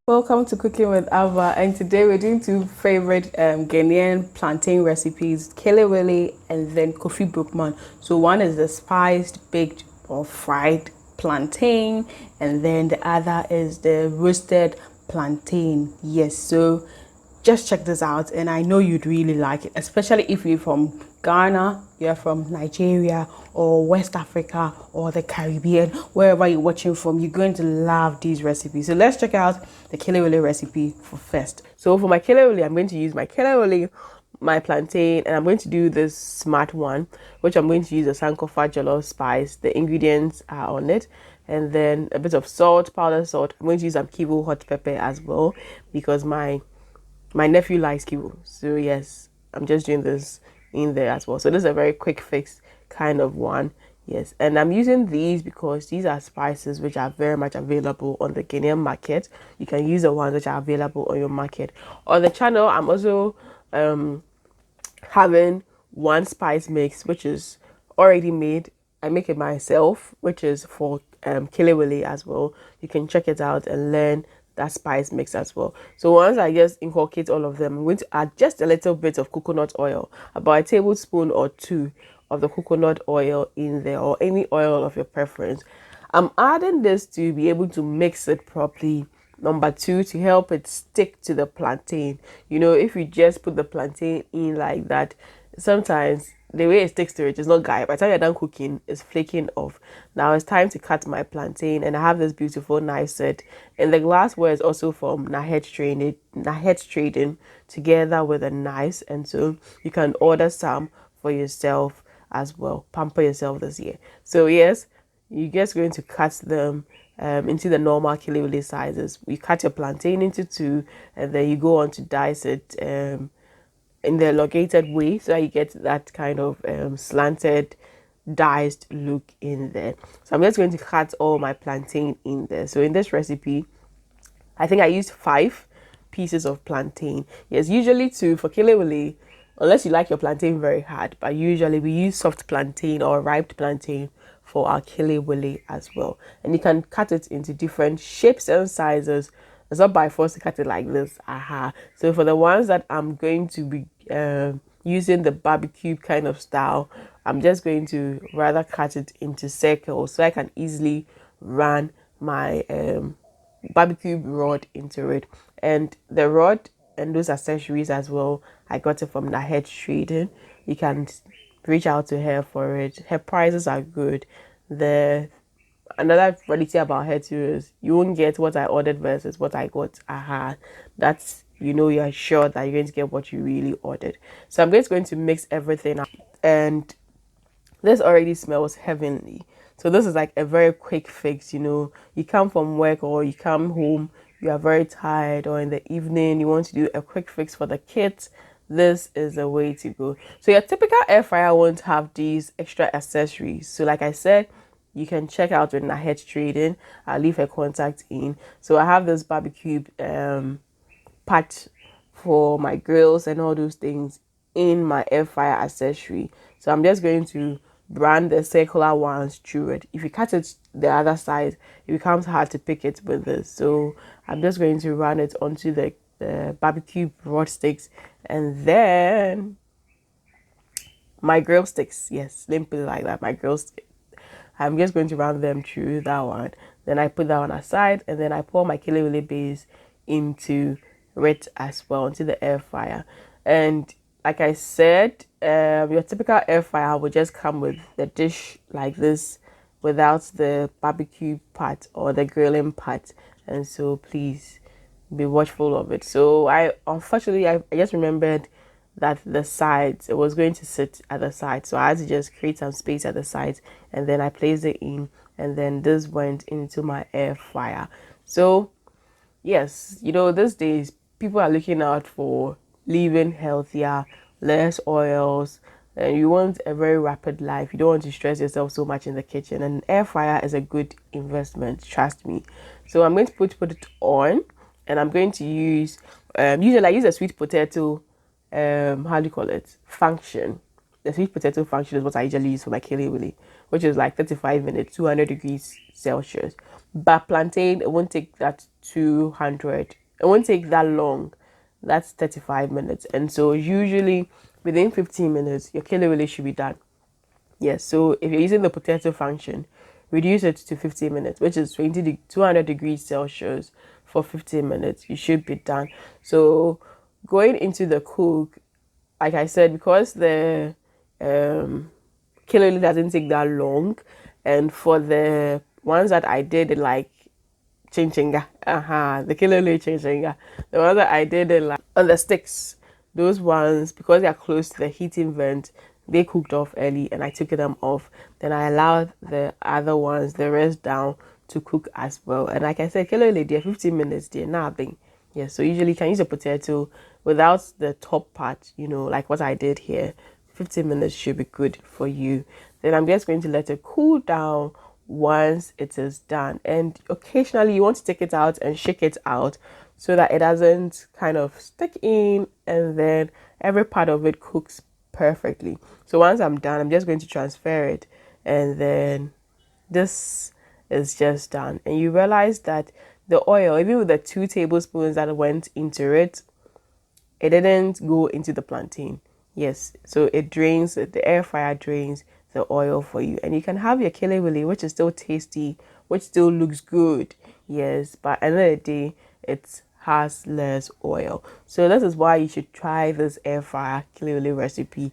Welcome to Cooking with Ava, and today we're doing two favorite Ghanaian plantain recipes, Kelewele and then Kofi Brokeman. So one is the spiced, baked or fried plantain, and then the other is the roasted plantain. Yes, so just check this out, and I know you'd really like it, especially if you're from Ghana, you're from Nigeria or West Africa or the Caribbean, wherever you're watching from, you're going to love these recipes. So let's check out the kelewele recipe for first. So for my kelewele, I'm going to use my kelewele, my plantain, and I'm going to do this smart one, which I'm going to use a sankofa jollof spice. The ingredients are on it, and then a bit of salt, powdered salt. I'm going to use some kibo hot pepper as well because my nephew likes kibo. So yes, I'm just doing this in there as well. So this is a very quick fix kind of one. Yes, and I'm using these because these are spices which are very much available on the Ghanaian market. You can use the ones which are available on your market. On the channel, I'm also having one spice mix which is already made. I make it myself, which is for Kelewele as well. You can check it out and learn that spice mix as well. So once I just inculcate all of them, I'm going to add just a little bit of coconut oil, about a tablespoon or two of the coconut oil in there, or any oil of your preference. I'm adding this to be able to mix it properly. Number two, to help it stick to the plantain. You know, if you just put the plantain in like that, sometimes the way it sticks to it is not guy. By the time you're done cooking, it's flaking off. Now it's time to cut my plantain, and I have this beautiful knife set. And the glassware is also from Nahet Trading, together with the knives. And so you can order some for yourself as well. Pamper yourself this year. So yes, you're just going to cut them into the normal kelewele sizes. You cut your plantain into two, and then you go on to dice it in the elongated way, so that you get that kind of slanted diced look in there. So I'm just going to cut all my plantain in there. So in this recipe, I think I used 5 pieces of plantain. Yes, usually two for kelewele, unless you like your plantain very hard, but usually we use soft plantain or ripe plantain for our kelewele as well. And you can cut it into different shapes and sizes. It's not by force to cut it like this. Aha. So for the ones that I'm going to be using the barbecue kind of style, I'm just going to rather cut it into circles so I can easily run my barbecue rod into it. And the rod and those accessories as well, I got it from Nahet Trading. You can reach out to her for it. Her prices are good. The another quality about her too is you won't get what I ordered versus what I got. Aha, that's, you know, you're sure that you're going to get what you really ordered. So I'm just going to mix everything up, and this already smells heavenly. So this is like a very quick fix. You know, you come from work or you come home, you are very tired, or in the evening you want to do a quick fix for the kids. This is the way to go. So your typical air fryer won't have these extra accessories. So like I said, you can check out with Nahet Trading. I'll leave her contact in. So I have this barbecue part for my grills and all those things in my air fryer accessory. So I'm just going to brand the circular ones through it. If you cut it the other side, it becomes hard to pick it with this. So I'm just going to run it onto the barbecue broad sticks, and then my grill sticks. Yes, let me put it like that. My grill sticks. I'm just going to run them through that one. Then I put that one aside, and then I pour my kelewele base into it as well, into the air fryer. And like I said, your typical air fryer will just come with the dish like this, without the barbecue part or the grilling part. And so please be watchful of it. So I just remembered that the sides, it was going to sit at the side, so I had to just create some space at the sides, and then I placed it in, and then this went into my air fryer. So yes, you know, these days people are looking out for living healthier, less oils, and you want a very rapid life. You don't want to stress yourself so much in the kitchen, and an air fryer is a good investment, trust me. So I'm going to put it on, and I'm going to use usually I use a sweet potato how do you call it, function. The sweet potato function is what I usually use for my kelewele, which is like 35 minutes, 200 degrees Celsius. But plantain, it won't take that 200. It won't take that long. That's 35 minutes. And so usually within 15 minutes, your kelewele should be done. Yes, so if you're using the potato function, reduce it to 15 minutes, which is 200 degrees Celsius for 15 minutes. You should be done. So going into the cook, like I said, because the kelewele doesn't take that long, and for the ones that I did like chinchinga, the kelewele chinchinga, the ones that I did in like on the sticks, those ones, because they are close to the heating vent, they cooked off early and I took them off. Then I allowed the other ones, the rest down, to cook as well. And like I said, kelewele there 15 minutes there, nothing. Yeah, so usually you can use a potato without the top part, like what I did here. 15 minutes should be good for you. Then I'm just going to let it cool down once it is done. And occasionally you want to take it out and shake it out so that it doesn't kind of stick in, and then every part of it cooks perfectly. So once I'm done, I'm just going to transfer it, and then this is just done. And you realize that the oil, even with the 2 tablespoons that went into it, it didn't go into the plantain. Yes, so it drains, the air fryer drains the oil for you, and you can have your kelewele, which is still tasty, which still looks good. Yes, but at the end of the day, it has less oil. So this is why you should try this air fryer kelewele recipe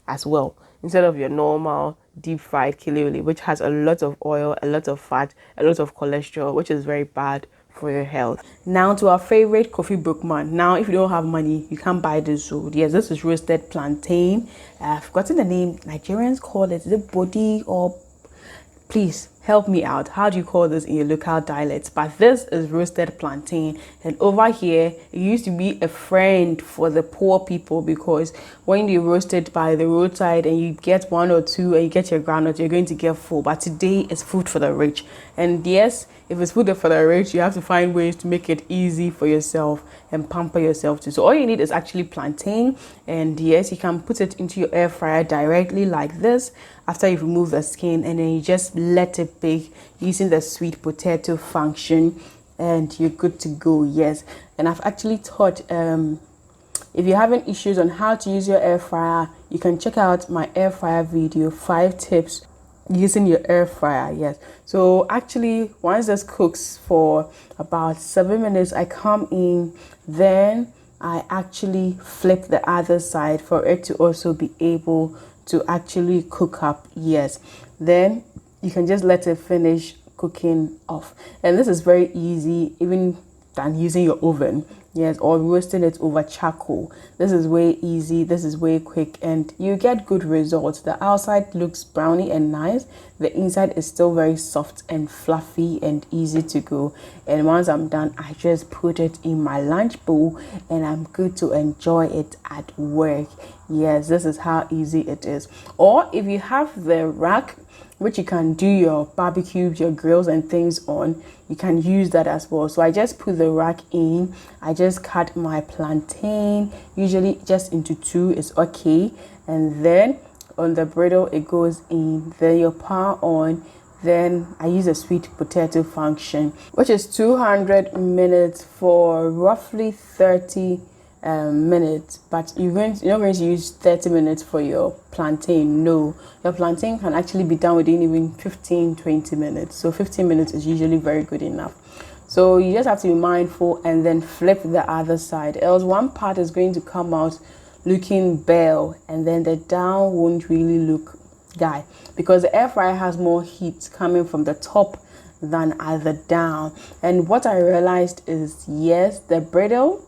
as well, instead of your normal deep fried kelewele, which has a lot of oil, a lot of fat, a lot of cholesterol, which is very bad for your health. Now to our favorite Kofi Brokeman. Now, if you don't have money, you can't buy this. So yes, this is roasted plantain. I've forgotten the name. Nigerians call it, is it Boli, or please help me out. How do you call this in your local dialects? But this is roasted plantain, and over here it used to be a friend for the poor people, because when you roast it by the roadside and you get 1 or 2 and you get your groundnut, you're going to get full. But today it's food for the rich, and yes, if it's food for the rich, you have to find ways to make it easy for yourself and pamper yourself too. So all you need is actually plantain, and yes, you can put it into your air fryer directly like this after you've removed the skin, and then you just let it bake using the sweet potato function, and you're good to go. Yes, and I've actually taught if you're having issues on how to use your air fryer, you can check out my air fryer video, 5 tips using your air fryer. Yes, so actually once this cooks for about 7 minutes, I come in, then I actually flip the other side for it to also be able to actually cook up. Yes, then you can just let it finish cooking off, and this is very easy even than using your oven. Yes, or roasting it over charcoal. This is way easy, this is way quick, and you get good results. The outside looks browny and nice, the inside is still very soft and fluffy and easy to go. And once I'm done, I just put it in my lunch bowl and I'm good to enjoy it at work. Yes, this is how easy it is. Or if you have the rack, which you can do your barbecues, your grills and things on, you can use that as well. So I just put the rack in, I just cut my plantain, usually just into 2 is okay, and then on the griddle it goes in, then your pan on, then I use a sweet potato function, which is 200 minutes for roughly 30 minutes, but you're not going to use 30 minutes for your plantain. No, your plantain can actually be done within even 15-20 minutes. So 15 minutes is usually very good enough. So you just have to be mindful and then flip the other side, else one part is going to come out looking bare and then the down won't really look guy, because the air fryer has more heat coming from the top than at the down. And what I realized is, yes, the bridle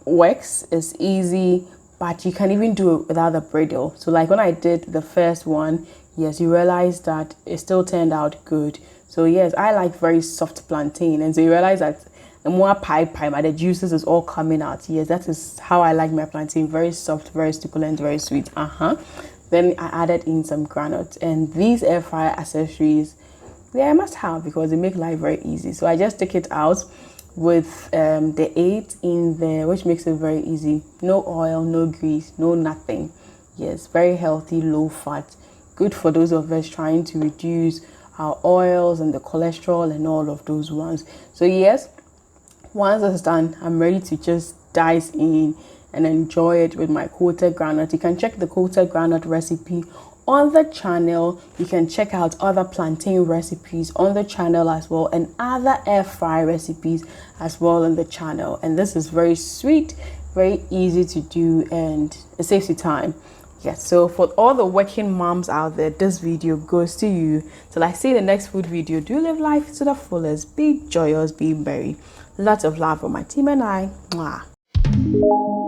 works, is easy, but you can even do it without the bridle. So like when I did the first one, yes, you realize that it still turned out good. So yes, I like very soft plantain, and so you realize that the more pie, but the juices is all coming out. Yes, that is how I like my plantain, very soft, very succulent, very sweet. Then I added in some granite, and these air fryer accessories, they I must have because they make life very easy. So I just take it out with the 8 in there, which makes it very easy. No oil, no grease, no nothing. Yes, very healthy, low fat. good for those of us trying to reduce our oils and the cholesterol and all of those ones. So yes, once it's done, I'm ready to just dice in and enjoy it with my coated groundnut. You can check the coated groundnut recipe on the channel. You can check out other plantain recipes on the channel as well, and other air fry recipes as well on the channel. And this is very sweet, very easy to do, and it saves you time. Yes, so for all the working moms out there, this video goes to you. Till I see you in the next food video, do live life to the fullest, be joyous, be merry. Lots of love from my team and I. Mwah.